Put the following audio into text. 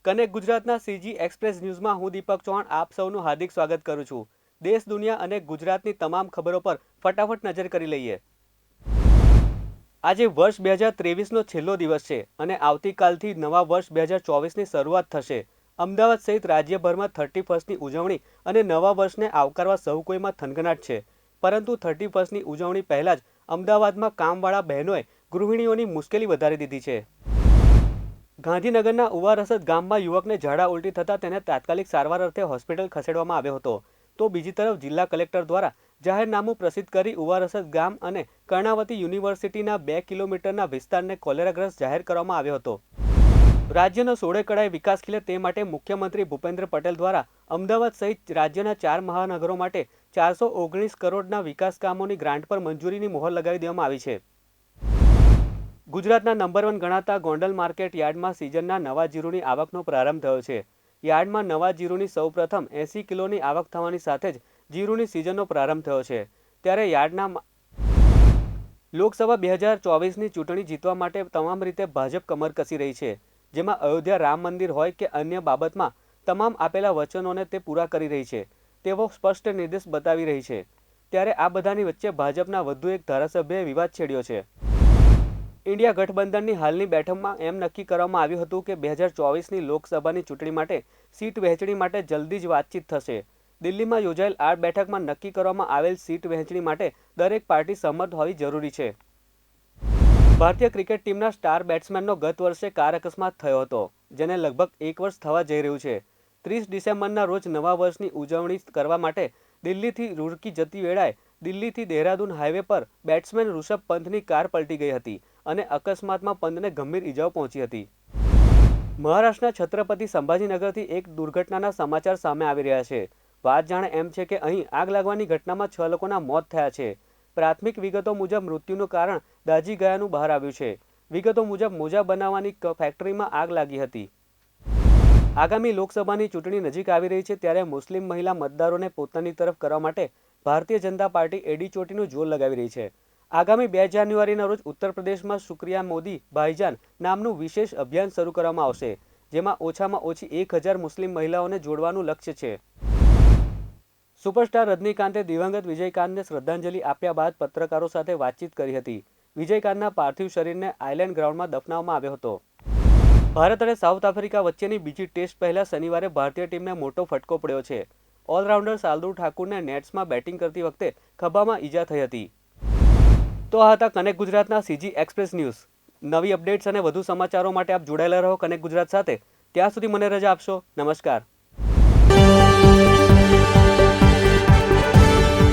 Connect ગુજરાતના CG express ન્યૂઝમાં હું દીપક ચૌહાણ આપ સૌનું હાર્દિક સ્વાગત કરું છું। દેશ દુનિયા અને ગુજરાતની તમામ ખબરો પર ફટાફટ નજર કરી લઈએ। આજે વર્ષ 2023નો છેલ્લો દિવસ છે અને આવતીકાલથી નવા વર્ષ 2024ની શરૂઆત થશે। અમદાવાદ સહિત રાજ્યભરમાં 31સ્ટની ઉજવણી અને નવા વર્ષને આવકારવા સૌ કોઈમાં થનગનાટ છે, પરંતુ 31સ્ટની ઉજવણી પહેલા જ અમદાવાદમાં કામવાળા બહેનોએ ગૃહિણીઓની મુશ્કેલી વધારી દીધી છે। ગાંધીનગરના ઉવારસદ ગામમાં યુવકને ઝાડા ઉલટી થતાં તેને તાત્કાલિક સારવાર અર્થે હોસ્પિટલ ખસેડવામાં આવ્યો હતો, તો બીજી તરફ જિલ્લા કલેક્ટર દ્વારા જાહેરનામું પ્રસિદ્ધ કરી ઉવારસદ ગામ અને કર્ણાવતી યુનિવર્સિટીના 2 કિલોમીટરના વિસ્તારને કોલેરાગ્રસ્ત જાહેર કરવામાં આવ્યો હતો। રાજ્યનો સોળે કળાએ વિકાસ ખીલે તે માટે મુખ્યમંત્રી ભૂપેન્દ્ર પટેલ દ્વારા અમદાવાદ સહિત રાજ્યના 4 મહાનગરો માટે 419 કરોડના વિકાસ કામોની ગ્રાન્ટ પર મંજૂરીની મોહર લગાવી દેવામાં આવી છે। ગુજરાતના નંબર 1 ગણાતા ગોંડલ માર્કેટ યાર્ડમાં સિઝનના નવા જીરુની આવકનો પ્રારંભ થયો છે। યાર્ડમાં નવા જીરુની સૌપ્રથમ 80 કિલોની આવક થવાની સાથે જ જીરુની સિઝનનો પ્રારંભ થયો છે। ત્યારે યાર્ડના લોકસભા 2024ની ચૂંટણી જીતવા માટે તમામ રીતે ભાજપ કમર કસી રહી છે, જેમાં અયોધ્યા રામ મંદિર હોય કે અન્ય બાબતમાં તમામ આપેલા વચનોને તે પૂરા કરી રહી છે તેવો સ્પષ્ટ નિર્દેશ બતાવી રહી છે। ત્યારે આ બધાની વચ્ચે ભાજપના વધુ એક ધારાસભ્યએ વિવાદ છેડ્યો છે। ઇન્ડિયા ગઠબંધનની હાલની બેઠકમાં એમ નક્કી કરવામાં આવ્યું હતું કે 2024ની લોકસભાની ચૂંટણી માટે સીટ વહેંચણી માટે જલ્દી જ વાતચીત થશે। દિલ્હીમાં યોજાયેલ આ બેઠકમાં નક્કી કરવામાં આવેલ સીટ વહેંચણી માટે દરેક પાર્ટી સહમત હોવી જરૂરી છે। ભારતીય ક્રિકેટ ટીમના સ્ટાર બેટ્સમેનનો ગત વર્ષે કાર અકસ્માત થયો હતો, જેને લગભગ 1 વર્ષ થવા જઈ રહ્યું છે। 30 ડિસેમ્બરના રોજ નવા વર્ષની ઉજવણી કરવા માટે દિલ્હીથી રૂરકી જતી વેળાએ દિલ્હીથી દેહરાદૂન હાઈવે પર બેટ્સમેન ઋષભ પંતની કાર પલટી ગઈ હતી અને અકસ્માતમાં પંતને ગંભીર ઈજાઓ પહોંચી હતી। મહારાષ્ટ્રના છત્રપતિ સંભાજીનગરથી એક દુર્ઘટનાના સમાચાર સામે આવી રહ્યા છે। વાત જાણે એમ છે કે અહીં આગ લાગવાની ઘટનામાં 6 લોકોના મોત થયા છે। પ્રાથમિક વિગતો મુજબ મૃત્યુનું કારણ દાઝી ગયાનું બહાર આવ્યું છે। વિગતો મુજબ મોજા બનાવવાની ફેક્ટરીમાં આગ લાગી હતી। આગામી લોકસભાની ચૂંટણી નજીક આવી રહી છે, ત્યારે મુસ્લિમ મહિલા મતદારોને પોતાની તરફ કરવા માટે ભારતીય જનતા પાર્ટી એડી ચોટીનું જોર લગાવી રહી છે। આગામી 2 જાન્યુઆરીના રોજ ઉત્તર પ્રદેશમાં શુક્રિયા મોદી ભાઈજાન નામનું વિશેષ અભિયાન શરૂ કરવામાં આવશે, જેમાં ઓછામાં ઓછી 1000 મુસ્લિમ મહિલાઓને જોડવાનું લક્ષ્ય છે। સુપરસ્ટાર રજનીકાંતે દિવંગત વિજયકાંતને શ્રદ્ધાંજલિ આપ્યા બાદ પત્રકારો સાથે વાતચીત કરી હતી। વિજયકાંતના પાર્થિવ શરીરને આયલેન્ડ ગ્રાઉન્ડમાં દફનાવવામાં આવ્યો હતો। ભારત અને સાઉથ આફ્રિકા વચ્ચેની બીજી ટેસ્ટ પહેલા શનિવારે ભારતીય ટીમને મોટો ફટકો પડ્યો છે। ઓલરાઉન્ડર શાર્દુલ ઠાકુરને નેટ્સમાં બેટિંગ કરતી વખતે ખભામાં ઈજા થઈ હતી। તો આ હતા કનેક્ટ ગુજરાતના સીજી એક્સપ્રેસ ન્યૂઝ। નવી અપડેટ્સ અને વધુ સમાચારો માટે આપ જોડાયેલા રહો કનેક્ટ ગુજરાત સાથે। ત્યાં સુધી મને રજા આપશો। નમસ્કાર।